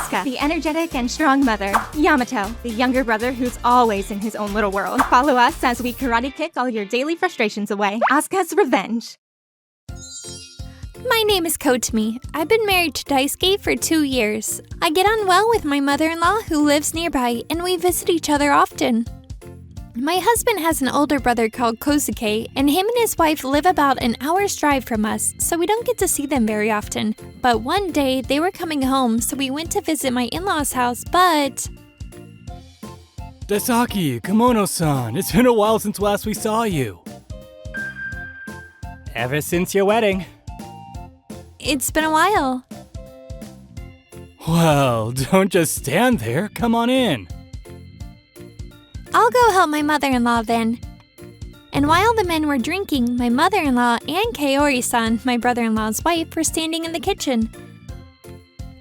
Asuka, the energetic and strong mother. Yamato, the younger brother who's always in his own little world. Follow us as we karate kick all your daily frustrations away. Asuka's Revenge. My name is Kotami. I've been married to Daisuke for 2 years. I get on well with my mother-in-law who lives nearby, and we visit each other often. My husband has an older brother called Kosuke, and him and his wife live about an hour's drive from us, so we don't get to see them very often. But one day, they were coming home, so we went to visit my in-laws' house, but... Daisaki, Kimono-san, it's been a while since last we saw you. Ever since your wedding. It's been a while. Well, don't just stand there, come on in. I'll go help my mother-in-law then. And while the men were drinking, my mother-in-law and Kaori-san, my brother-in-law's wife, were standing in the kitchen.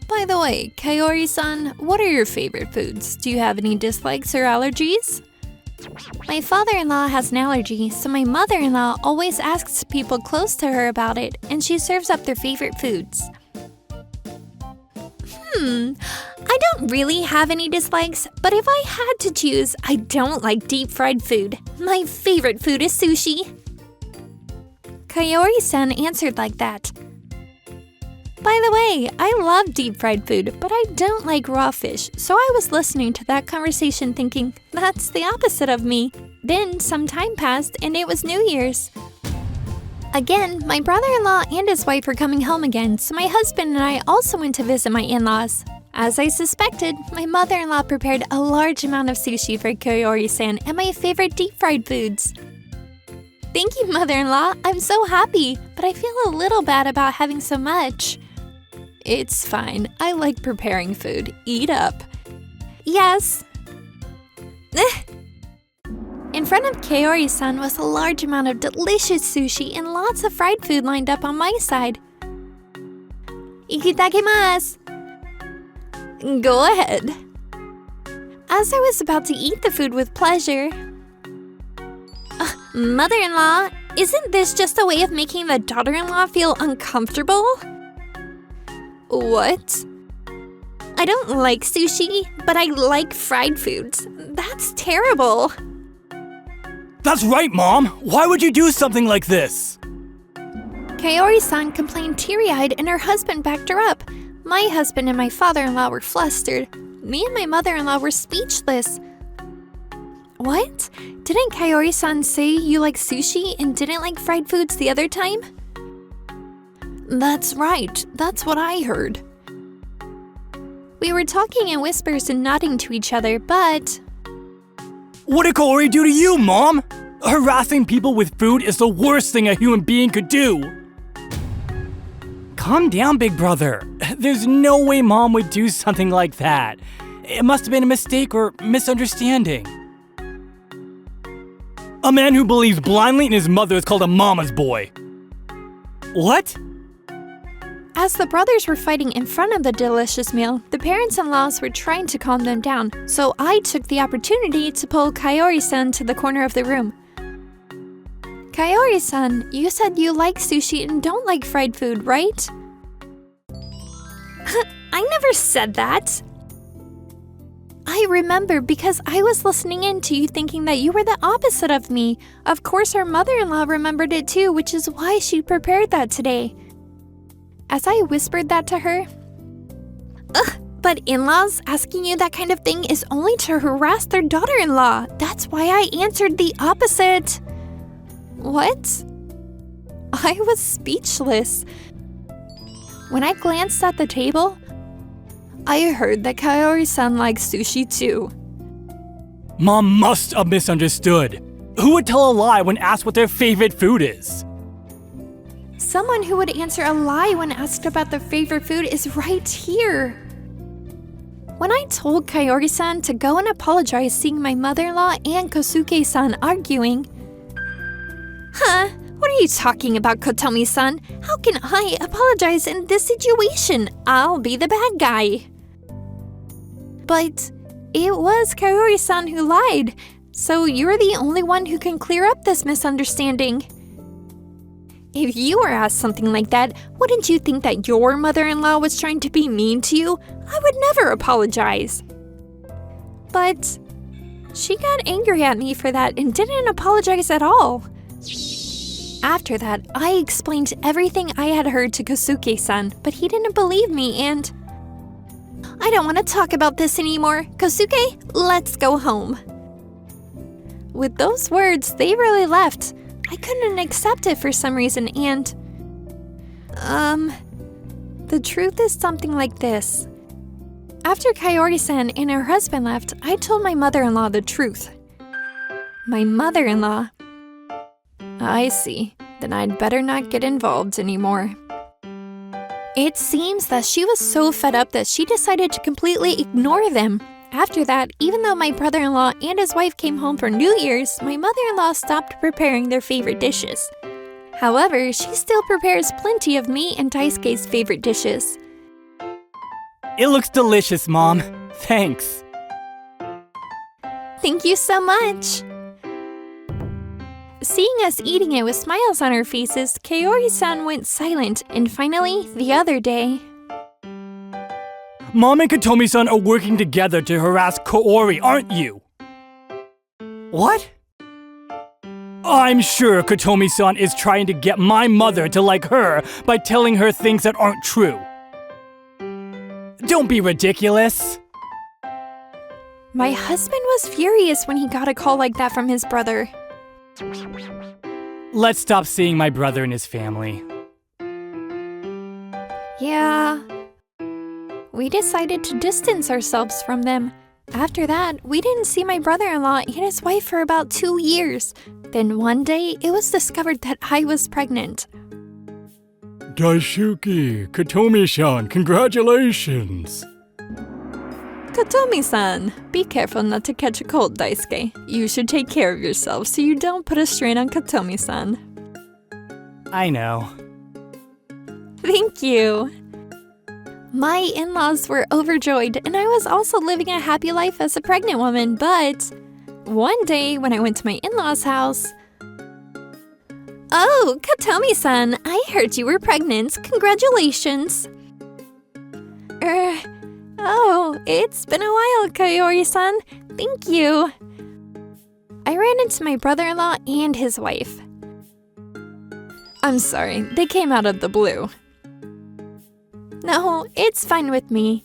By the way, Kaori-san, what are your favorite foods? Do you have any dislikes or allergies? My father-in-law has an allergy, so my mother-in-law always asks people close to her about it, and she serves up their favorite foods. I don't really have any dislikes, but if I had to choose, I don't like deep-fried food. My favorite food is sushi. Kaori-san answered like that. By the way, I love deep-fried food, but I don't like raw fish, so I was listening to that conversation thinking, that's the opposite of me. Then some time passed, and it was New Year's. Again, my brother-in-law and his wife were coming home again, so my husband and I also went to visit my in-laws. As I suspected, my mother-in-law prepared a large amount of sushi for Kaori-san and my favorite deep-fried foods. Thank you, mother-in-law. I'm so happy, but I feel a little bad about having so much. It's fine. I like preparing food. Eat up. Yes. In front of Kaori-san was a large amount of delicious sushi and lots of fried food lined up on my side. Ikitakimasu! Go ahead. As I was about to eat the food with pleasure... Mother-in-law, isn't this just a way of making the daughter-in-law feel uncomfortable? What? I don't like sushi, but I like fried foods. That's terrible. That's right, Mom! Why would you do something like this? Kaori-san complained teary-eyed and her husband backed her up. My husband and my father-in-law were flustered. Me and my mother-in-law were speechless. What? Didn't Kaori-san say you like sushi and didn't like fried foods the other time? That's right. That's what I heard. We were talking in whispers and nodding to each other, but... What did Kaori do to you, Mom? Harassing people with food is the worst thing a human being could do. Calm down, big brother. There's no way Mom would do something like that. It must have been a mistake or misunderstanding. A man who believes blindly in his mother is called a mama's boy. What? As the brothers were fighting in front of the delicious meal, the parents-in-laws were trying to calm them down, so I took the opportunity to pull Kaori-san to the corner of the room. Kaori-san, you said you like sushi and don't like fried food, right? I never said that. I remember because I was listening in to you thinking that you were the opposite of me. Of course, our mother-in-law remembered it too, which is why she prepared that today. As I whispered that to her, but in-laws asking you that kind of thing is only to harass their daughter-in-law. That's why I answered the opposite. What? I was speechless. When I glanced at the table, I heard that Kaori-san likes sushi too. Mom must have misunderstood. Who would tell a lie when asked what their favorite food is? Someone who would answer a lie when asked about their favorite food is right here. When I told Kaori-san to go and apologize seeing my mother-in-law and Kosuke-san arguing... Huh? What are you talking about, Kotomi-san? How can I apologize in this situation? I'll be the bad guy. But it was Kaori-san who lied, so you're the only one who can clear up this misunderstanding. If you were asked something like that, wouldn't you think that your mother-in-law was trying to be mean to you? I would never apologize. But she got angry at me for that and didn't apologize at all. After that, I explained everything I had heard to Kosuke-san, but he didn't believe me and... I don't want to talk about this anymore. Kosuke, let's go home. With those words, they really left. I couldn't accept it for some reason and... The truth is something like this. After Kaori-san and her husband left, I told my mother-in-law the truth. My mother-in-law... I see. Then I'd better not get involved anymore. It seems that she was so fed up that she decided to completely ignore them. After that, even though my brother-in-law and his wife came home for New Year's, my mother-in-law stopped preparing their favorite dishes. However, she still prepares plenty of me and Daisuke's favorite dishes. It looks delicious, Mom. Thanks. Thank you so much. Seeing us eating it with smiles on our faces, Kaori-san went silent, and finally, the other day... Mom and Katomi-san are working together to harass Kaori, aren't you? What? I'm sure Katomi-san is trying to get my mother to like her by telling her things that aren't true. Don't be ridiculous. My husband was furious when he got a call like that from his brother. Let's stop seeing my brother and his family. Yeah. We decided to distance ourselves from them. After that, we didn't see my brother-in-law and his wife for about 2 years. Then one day, it was discovered that I was pregnant. Daisuke, Katomi-san, congratulations! Katomi-san, be careful not to catch a cold, Daisuke. You should take care of yourself so you don't put a strain on Katomi-san. I know. Thank you. My in-laws were overjoyed, and I was also living a happy life as a pregnant woman, but one day when I went to my in-laws' house... Oh, Katomi-san, I heard you were pregnant. Congratulations. Oh, it's been a while, Kaori-san. Thank you. I ran into my brother-in-law and his wife. I'm sorry, they came out of the blue. No, it's fine with me.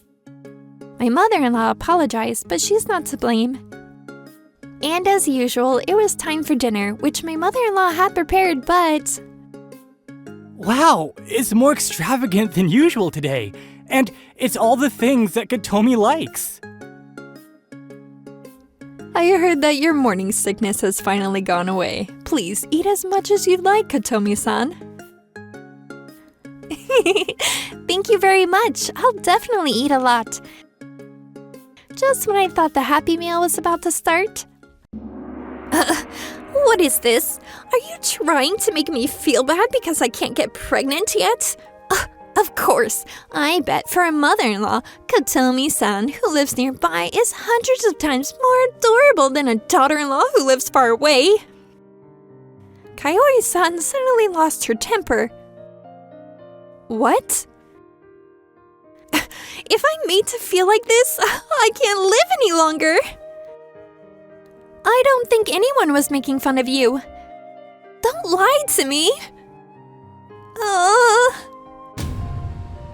My mother-in-law apologized, but she's not to blame. And as usual, it was time for dinner, which my mother-in-law had prepared, but... Wow, it's more extravagant than usual today. And it's all the things that Katomi likes. I heard that your morning sickness has finally gone away. Please eat as much as you'd like, Katomi-san. Thank you very much. I'll definitely eat a lot. Just when I thought the Happy Meal was about to start. What is this? Are you trying to make me feel bad because I can't get pregnant yet? Of course. I bet for a mother-in-law, Katomi-san, who lives nearby, is hundreds of times more adorable than a daughter-in-law who lives far away. Kaori-san suddenly lost her temper. What? If I'm made to feel like this, I can't live any longer. I don't think anyone was making fun of you. Don't lie to me.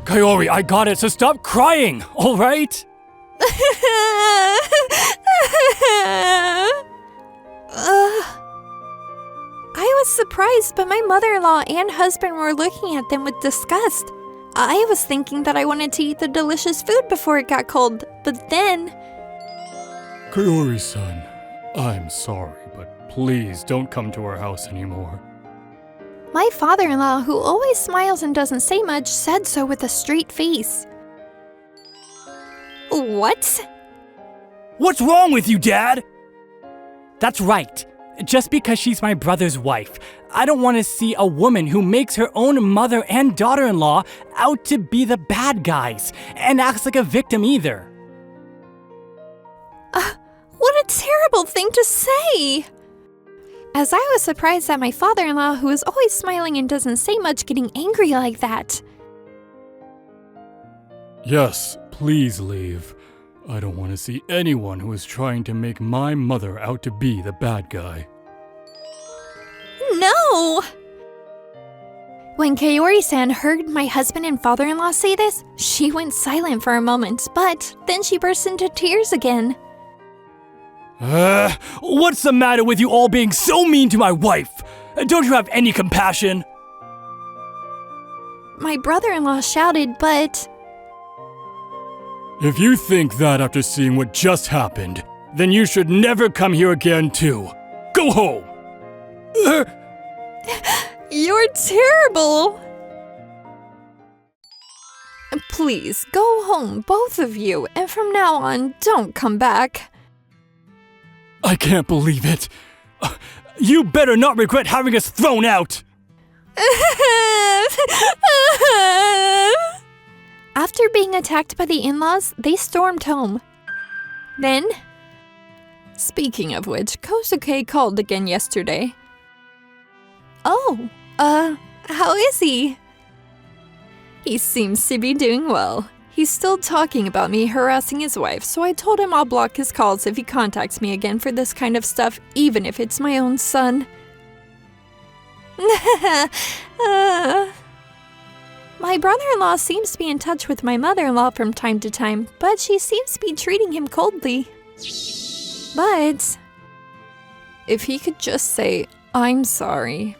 Kaori, I got it, so stop crying, all right? I was surprised, but my mother-in-law and husband were looking at them with disgust. I was thinking that I wanted to eat the delicious food before it got cold, but then... Kaori-san, I'm sorry, but please don't come to our house anymore. My father-in-law, who always smiles and doesn't say much, said so with a straight face. What? What's wrong with you, Dad? That's right. Just because she's my brother's wife, I don't want to see a woman who makes her own mother and daughter-in-law out to be the bad guys, and acts like a victim either. What a terrible thing to say! as I was surprised at my father-in-law, who is always smiling and doesn't say much, getting angry like that. Yes, please leave. I don't want to see anyone who is trying to make my mother out to be the bad guy. No! When Kaori-san heard my husband and father-in-law say this, she went silent for a moment, but then she burst into tears again. What's the matter with you all being so mean to my wife? Don't you have any compassion? My brother-in-law shouted, but... If you think that after seeing what just happened, then you should never come here again too. Go home! You're terrible! Please, go home, both of you, and from now on, don't come back. I can't believe it. You better not regret having us thrown out! After being attacked by the in-laws, they stormed home. Then, speaking of which, Kosuke called again yesterday. Oh, how is he? He seems to be doing well. He's still talking about me harassing his wife, so I told him I'll block his calls if he contacts me again for this kind of stuff, even if it's my own son. My brother-in-law seems to be in touch with my mother-in-law from time to time, but she seems to be treating him coldly. But if he could just say, "I'm sorry."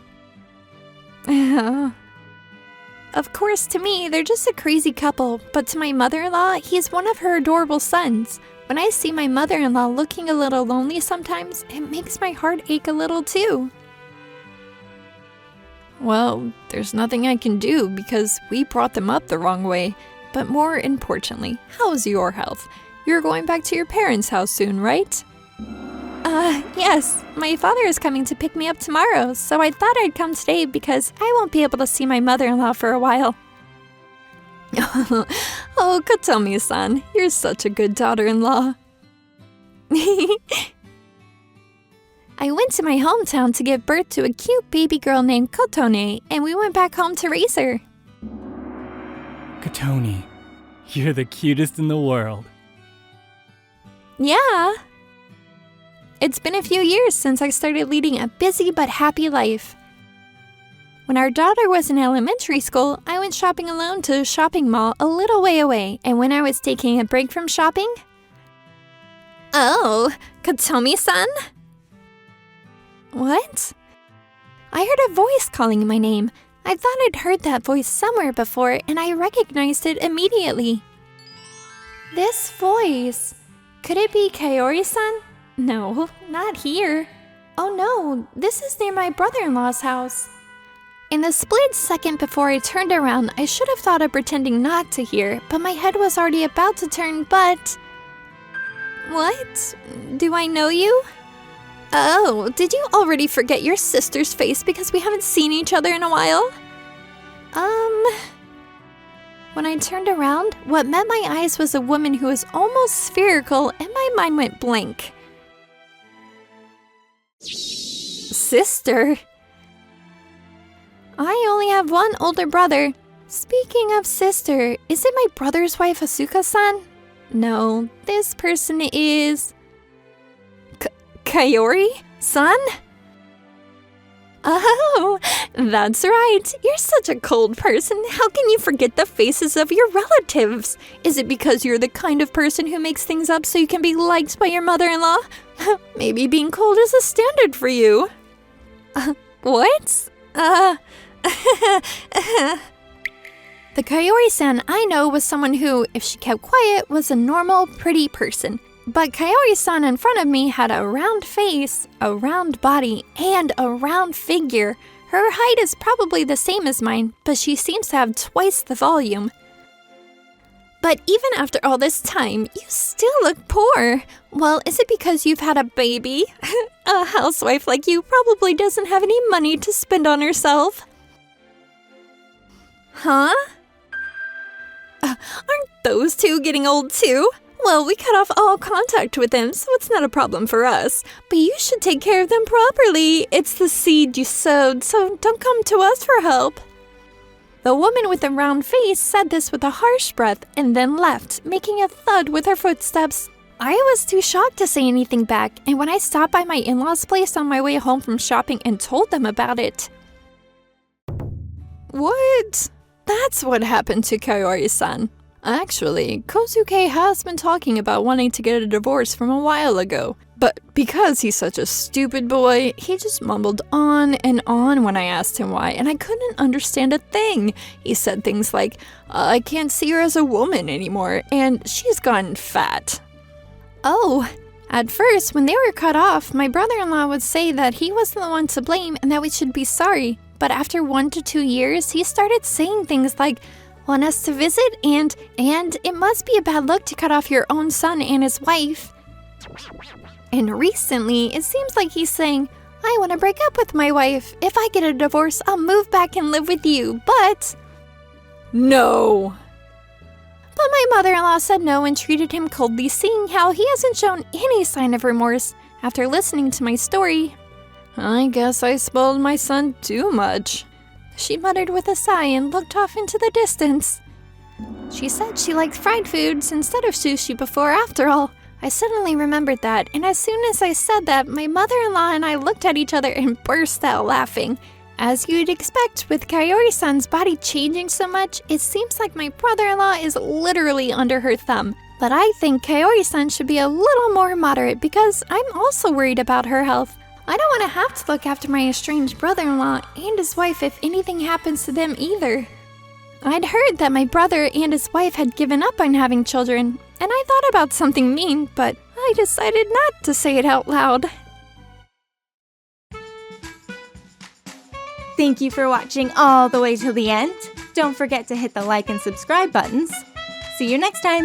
Of course, to me, they're just a crazy couple, but to my mother-in-law, he's one of her adorable sons. When I see my mother-in-law looking a little lonely sometimes, it makes my heart ache a little too. Well, there's nothing I can do because we brought them up the wrong way. But more importantly, how's your health? You're going back to your parents' house soon, right? Yes. My father is coming to pick me up tomorrow, so I thought I'd come today because I won't be able to see my mother-in-law for a while. Oh, Kotomi-san, you're such a good daughter-in-law. I went to my hometown to give birth to a cute baby girl named Kotone, and we went back home to raise her. Kotone, you're the cutest in the world. Yeah. It's been a few years since I started leading a busy but happy life. When our daughter was in elementary school, I went shopping alone to a shopping mall a little way away, and when I was taking a break from shopping... Oh, Kotomi-san? What? I heard a voice calling my name. I thought I'd heard that voice somewhere before, and I recognized it immediately. This voice... Could it be Kaori-san? No, not here. Oh no, this is near my brother-in-law's house. In the split second before I turned around, I should have thought of pretending not to hear, but my head was already about to turn, but... What? Do I know you? Oh, did you already forget your sister's face because we haven't seen each other in a while? When I turned around, what met my eyes was a woman who was almost spherical, and my mind went blank. Sister? I only have one older brother. Speaking of sister, is it my brother's wife Asuka-san? No, this person is... Kaori-san? Oh, that's right. You're such a cold person. How can you forget the faces of your relatives? Is it because you're the kind of person who makes things up so you can be liked by your mother-in-law? Maybe being cold is a standard for you. What? The Kaori-san I know was someone who, if she kept quiet, was a normal, pretty person. But Kaori-san in front of me had a round face, a round body, and a round figure. Her height is probably the same as mine, but she seems to have twice the volume. But even after all this time, you still look poor. Well, is it because you've had a baby? A housewife like you probably doesn't have any money to spend on herself. Huh? Aren't those two getting old too? Well, we cut off all contact with them, so it's not a problem for us. But you should take care of them properly. It's the seed you sowed, so don't come to us for help. The woman with the round face said this with a harsh breath and then left, making a thud with her footsteps. I was too shocked to say anything back, and when I stopped by my in-laws' place on my way home from shopping and told them about it. What? That's what happened to Kaori-san. Actually, Kosuke has been talking about wanting to get a divorce from a while ago. But because he's such a stupid boy, he just mumbled on and on when I asked him why, and I couldn't understand a thing. He said things like, I can't see her as a woman anymore, and she's gotten fat. Oh, at first, when they were cut off, my brother-in-law would say that he wasn't the one to blame and that we should be sorry. But after 1 to 2 years, he started saying things like, want us to visit, and it must be a bad look to cut off your own son and his wife. And recently, it seems like he's saying, I want to break up with my wife. If I get a divorce, I'll move back and live with you, but... No. But my mother-in-law said no and treated him coldly, seeing how he hasn't shown any sign of remorse. After listening to my story, I guess I spoiled my son too much. She muttered with a sigh and looked off into the distance. She said she liked fried foods instead of sushi before, after all. I suddenly remembered that, and as soon as I said that, my mother-in-law and I looked at each other and burst out laughing. As you'd expect, with Kaori-san's body changing so much, it seems like my brother-in-law is literally under her thumb. But I think Kaori-san should be a little more moderate because I'm also worried about her health. I don't want to have to look after my estranged brother-in-law and his wife if anything happens to them either. I'd heard that my brother and his wife had given up on having children, and I thought about something mean, but I decided not to say it out loud. Thank you for watching all the way till the end. Don't forget to hit the like and subscribe buttons. See you next time!